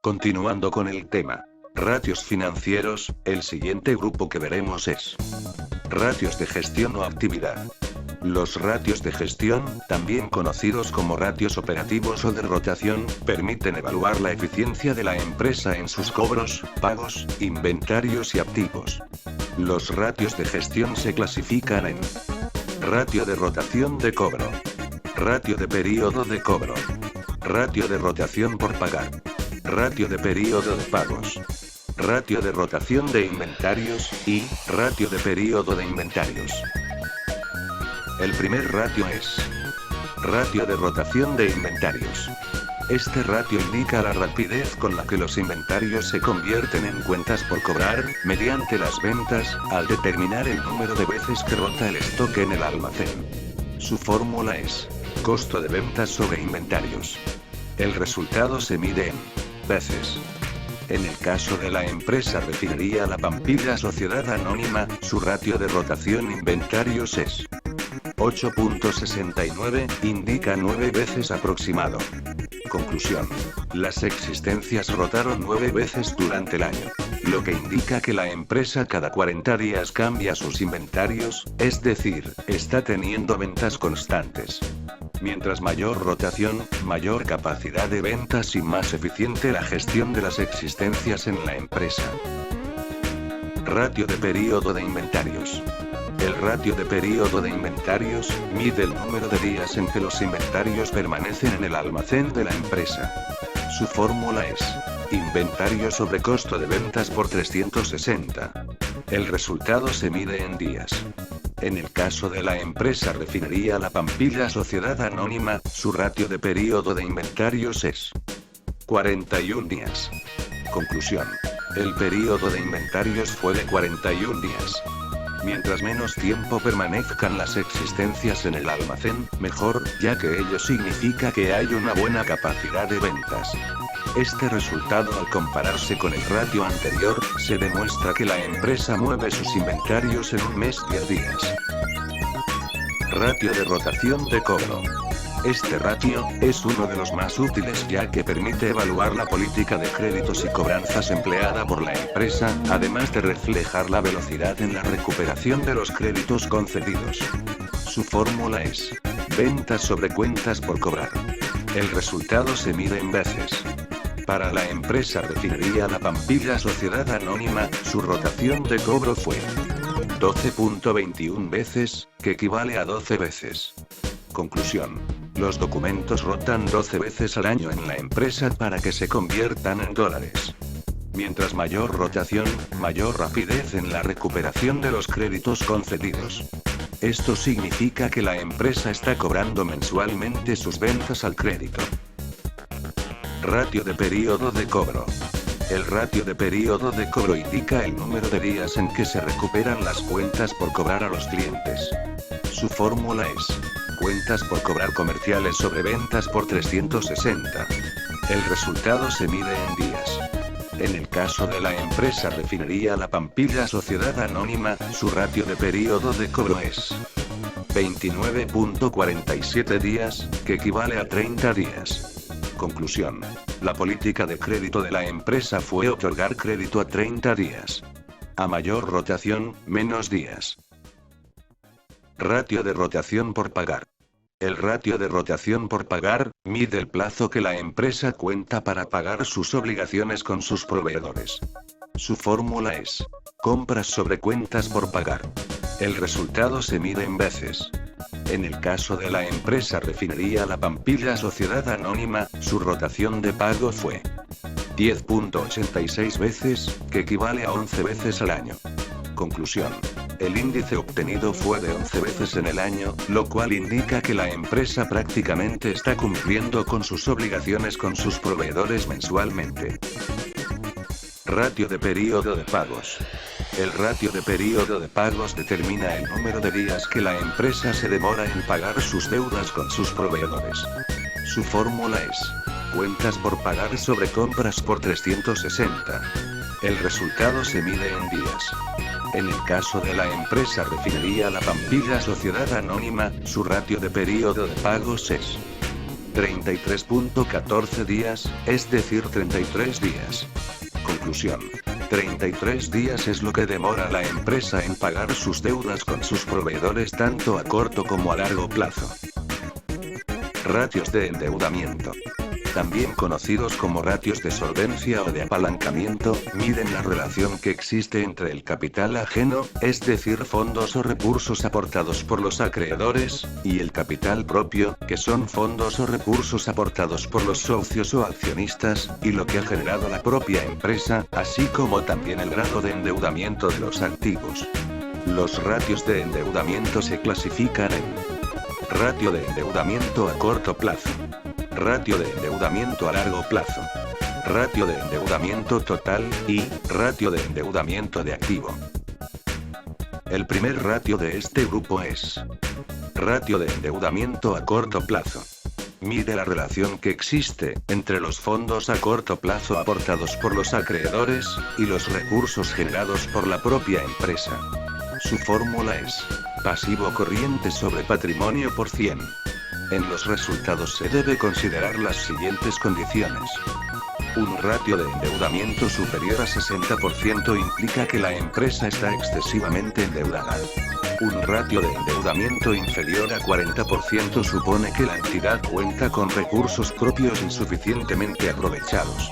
Continuando con el tema. Ratios financieros, el siguiente grupo que veremos es ratios de gestión o actividad. Los ratios de gestión, también conocidos como ratios operativos o de rotación, permiten evaluar la eficiencia de la empresa en sus cobros, pagos, inventarios y activos. Los ratios de gestión se clasifican en ratio de rotación de cobro, ratio de periodo de cobro, ratio de rotación por pagar, ratio de periodo de pagos, ratio de rotación de inventarios, y ratio de periodo de inventarios. El primer ratio es ratio de rotación de inventarios. Este ratio indica la rapidez con la que los inventarios se convierten en cuentas por cobrar, mediante las ventas, al determinar el número de veces que rota el stock en el almacén. Su fórmula es costo de ventas sobre inventarios. El resultado se mide en veces. En el caso de la empresa Refinería La Pampilla Sociedad Anónima, su ratio de rotación inventarios es 8.69, indica 9 veces aproximado. Conclusión. Las existencias rotaron 9 veces durante el año. Lo que indica que la empresa cada 40 días cambia sus inventarios, es decir, está teniendo ventas constantes. Mientras mayor rotación, mayor capacidad de ventas y más eficiente la gestión de las existencias en la empresa. Ratio de periodo de inventarios. El ratio de periodo de inventarios mide el número de días en que los inventarios permanecen en el almacén de la empresa. Su fórmula es inventario sobre costo de ventas por 360. El resultado se mide en días. En el caso de la empresa Refinería La Pampilla Sociedad Anónima, su ratio de periodo de inventarios es 41 días. Conclusión. El periodo de inventarios fue de 41 días. Mientras menos tiempo permanezcan las existencias en el almacén, mejor, ya que ello significa que hay una buena capacidad de ventas. Este resultado, al compararse con el ratio anterior, se demuestra que la empresa mueve sus inventarios en un mes 10 días. Ratio de rotación de cobro. Este ratio es uno de los más útiles ya que permite evaluar la política de créditos y cobranzas empleada por la empresa, además de reflejar la velocidad en la recuperación de los créditos concedidos. Su fórmula es ventas sobre cuentas por cobrar. El resultado se mide en veces. Para la empresa Refinería La Pampilla Sociedad Anónima, su rotación de cobro fue 12.21 veces, que equivale a 12 veces. Conclusión. Los documentos rotan 12 veces al año en la empresa para que se conviertan en dólares. Mientras mayor rotación, mayor rapidez en la recuperación de los créditos concedidos. Esto significa que la empresa está cobrando mensualmente sus ventas al crédito. Ratio de periodo de cobro. El ratio de periodo de cobro indica el número de días en que se recuperan las cuentas por cobrar a los clientes. Su fórmula es cuentas por cobrar comerciales sobre ventas por 360. El resultado se mide en días. En el caso de la empresa Refinería La Pampilla Sociedad Anónima, su ratio de periodo de cobro es 29.47 días, que equivale a 30 días. Conclusión. La política de crédito de la empresa fue otorgar crédito a 30 días. A mayor rotación, menos días. Ratio de rotación por pagar. El ratio de rotación por pagar mide el plazo que la empresa cuenta para pagar sus obligaciones con sus proveedores. Su fórmula es compras sobre cuentas por pagar. El resultado se mide en veces. En el caso de la empresa Refinería La Pampilla Sociedad Anónima, su rotación de pago fue 10.86 veces, que equivale a 11 veces al año. Conclusión. El índice obtenido fue de 11 veces en el año, lo cual indica que la empresa prácticamente está cumpliendo con sus obligaciones con sus proveedores mensualmente. Ratio de periodo de pagos. El ratio de periodo de pagos determina el número de días que la empresa se demora en pagar sus deudas con sus proveedores. Su fórmula es cuentas por pagar sobre compras por 360. El resultado se mide en días. En el caso de la empresa Refinería La Pampilla Sociedad Anónima, su ratio de periodo de pagos es 33.14 días, es decir 33 días. Conclusión. 33 días es lo que demora la empresa en pagar sus deudas con sus proveedores tanto a corto como a largo plazo. Ratios de endeudamiento. También conocidos como ratios de solvencia o de apalancamiento, miden la relación que existe entre el capital ajeno, es decir fondos o recursos aportados por los acreedores, y el capital propio, que son fondos o recursos aportados por los socios o accionistas, y lo que ha generado la propia empresa, así como también el grado de endeudamiento de los activos. Los ratios de endeudamiento se clasifican en ratio de endeudamiento a corto plazo, ratio de endeudamiento a largo plazo, ratio de endeudamiento total, y ratio de endeudamiento de activo. El primer ratio de este grupo es ratio de endeudamiento a corto plazo. Mide la relación que existe entre los fondos a corto plazo aportados por los acreedores, y los recursos generados por la propia empresa. Su fórmula es pasivo corriente sobre patrimonio por 100. En los resultados se debe considerar las siguientes condiciones. Un ratio de endeudamiento superior a 60% implica que la empresa está excesivamente endeudada. Un ratio de endeudamiento inferior a 40% supone que la entidad cuenta con recursos propios insuficientemente aprovechados.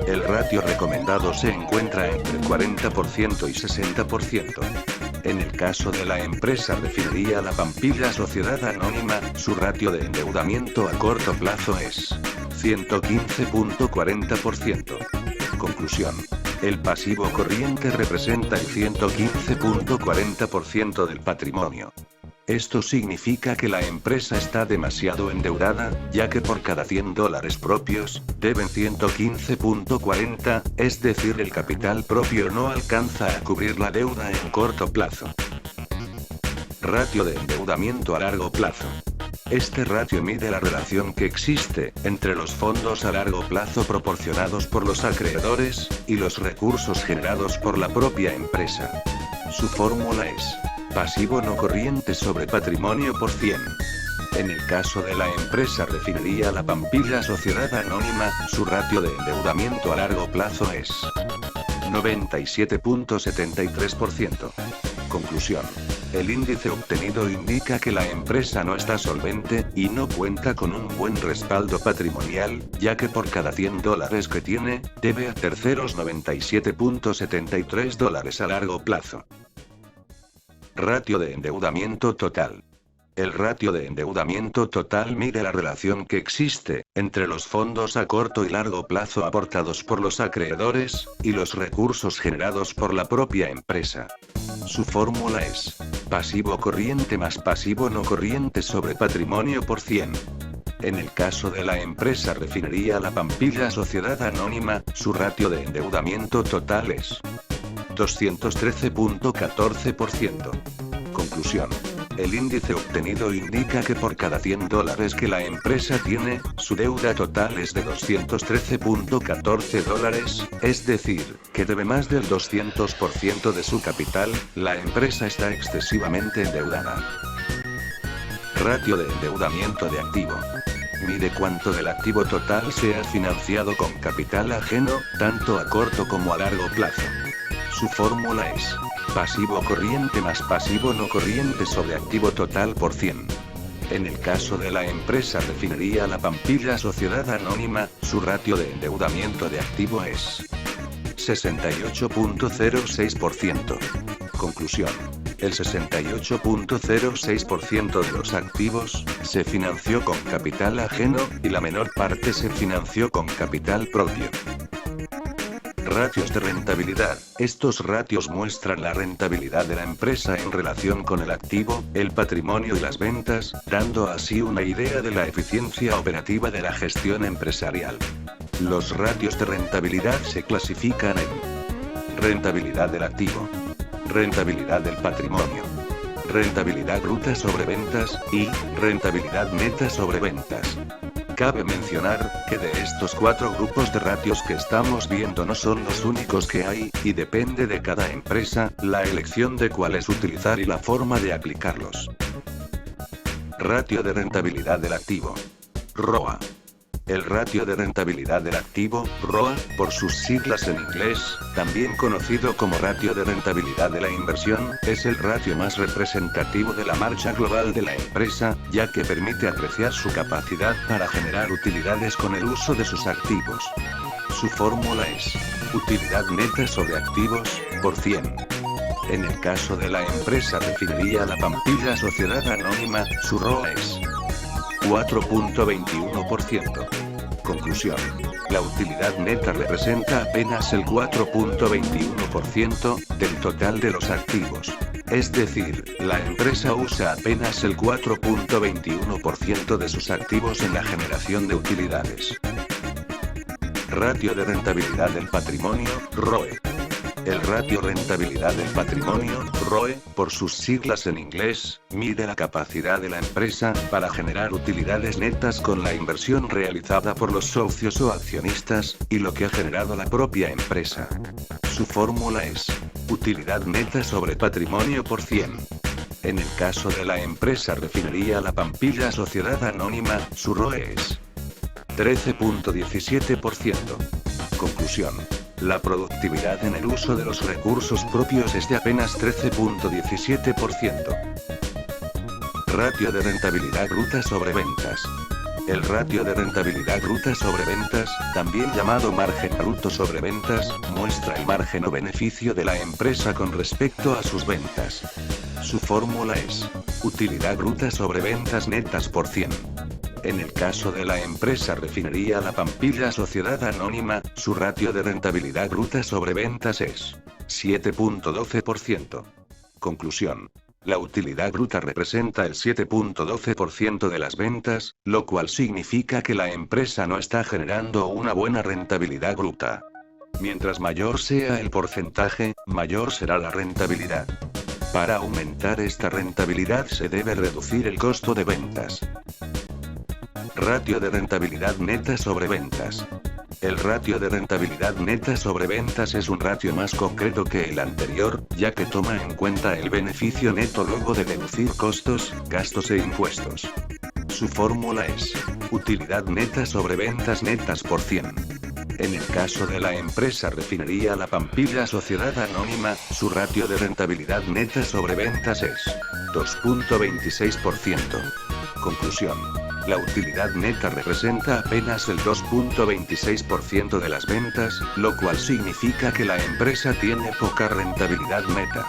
El ratio recomendado se encuentra entre 40% y 60%. En el caso de la empresa Refinería La Pampilla Sociedad Anónima, su ratio de endeudamiento a corto plazo es 115.40%. Conclusión. El pasivo corriente representa el 115.40% del patrimonio. Esto significa que la empresa está demasiado endeudada, ya que por cada $100 propios, deben 115.40, es decir el capital propio no alcanza a cubrir la deuda en corto plazo. Ratio de endeudamiento a largo plazo. Este ratio mide la relación que existe entre los fondos a largo plazo proporcionados por los acreedores, y los recursos generados por la propia empresa. Su fórmula es pasivo no corriente sobre patrimonio por 100. En el caso de la empresa Refinería La Pampilla Sociedad Anónima, su ratio de endeudamiento a largo plazo es 97.73%. Conclusión. El índice obtenido indica que la empresa no está solvente, y no cuenta con un buen respaldo patrimonial, ya que por cada $100 que tiene, debe a terceros $97.73 a largo plazo. Ratio de endeudamiento total. El ratio de endeudamiento total mide la relación que existe entre los fondos a corto y largo plazo aportados por los acreedores, y los recursos generados por la propia empresa. Su fórmula es pasivo corriente más pasivo no corriente sobre patrimonio por 100. En el caso de la empresa Refinería La Pampilla Sociedad Anónima, su ratio de endeudamiento total es 213.14%. Conclusión. El índice obtenido indica que por cada $100 que la empresa tiene, su deuda total es de $213.14, es decir, que debe más del 200% de su capital. La empresa está excesivamente endeudada. Ratio de endeudamiento de activo. Mide cuánto del activo total se ha financiado con capital ajeno, tanto a corto como a largo plazo. Su fórmula es pasivo corriente más pasivo no corriente sobre activo total por 100. En el caso de la empresa Refinería La Pampilla Sociedad Anónima, su ratio de endeudamiento de activo es 68.06%. Conclusión. El 68.06% de los activos se financió con capital ajeno, y la menor parte se financió con capital propio. Ratios de rentabilidad. Estos ratios muestran la rentabilidad de la empresa en relación con el activo, el patrimonio y las ventas, dando así una idea de la eficiencia operativa de la gestión empresarial. Los ratios de rentabilidad se clasifican en rentabilidad del activo, rentabilidad del patrimonio, rentabilidad bruta sobre ventas, y rentabilidad neta sobre ventas. Cabe mencionar que de estos 4 grupos de ratios que estamos viendo no son los únicos que hay, y depende de cada empresa la elección de cuáles utilizar y la forma de aplicarlos. Ratio de rentabilidad del activo. ROA. El ratio de rentabilidad del activo, ROA, por sus siglas en inglés, también conocido como ratio de rentabilidad de la inversión, es el ratio más representativo de la marcha global de la empresa, ya que permite apreciar su capacidad para generar utilidades con el uso de sus activos. Su fórmula es utilidad neta sobre activos, por 100. En el caso de la empresa Refinería La Pampilla Sociedad Anónima, su ROA es 4.21%. Conclusión. La utilidad neta representa apenas el 4.21% del total de los activos. Es decir, la empresa usa apenas el 4.21% de sus activos en la generación de utilidades. Ratio de rentabilidad del patrimonio, ROE. El ratio rentabilidad del patrimonio, ROE, por sus siglas en inglés, mide la capacidad de la empresa para generar utilidades netas con la inversión realizada por los socios o accionistas, y lo que ha generado la propia empresa. Su fórmula es utilidad neta sobre patrimonio por 100. En el caso de la empresa Refinería La Pampilla Sociedad Anónima, su ROE es 13.17%. Conclusión. La productividad en el uso de los recursos propios es de apenas 13.17%. Ratio de rentabilidad bruta sobre ventas. El ratio de rentabilidad bruta sobre ventas, también llamado margen bruto sobre ventas, muestra el margen o beneficio de la empresa con respecto a sus ventas. Su fórmula es utilidad bruta sobre ventas netas por 100. En el caso de la empresa Refinería La Pampilla Sociedad Anónima, su ratio de rentabilidad bruta sobre ventas es 7.12%. Conclusión. La utilidad bruta representa el 7.12% de las ventas, lo cual significa que la empresa no está generando una buena rentabilidad bruta. Mientras mayor sea el porcentaje, mayor será la rentabilidad. Para aumentar esta rentabilidad se debe reducir el costo de ventas. Ratio de rentabilidad neta sobre ventas. El ratio de rentabilidad neta sobre ventas es un ratio más concreto que el anterior, ya que toma en cuenta el beneficio neto luego de deducir costos, gastos e impuestos. Su fórmula es utilidad neta sobre ventas netas por 100. En el caso de la empresa Refinería La Pampilla Sociedad Anónima, su ratio de rentabilidad neta sobre ventas es 2.26%. Conclusión. La utilidad neta representa apenas el 2.26% de las ventas, lo cual significa que la empresa tiene poca rentabilidad neta.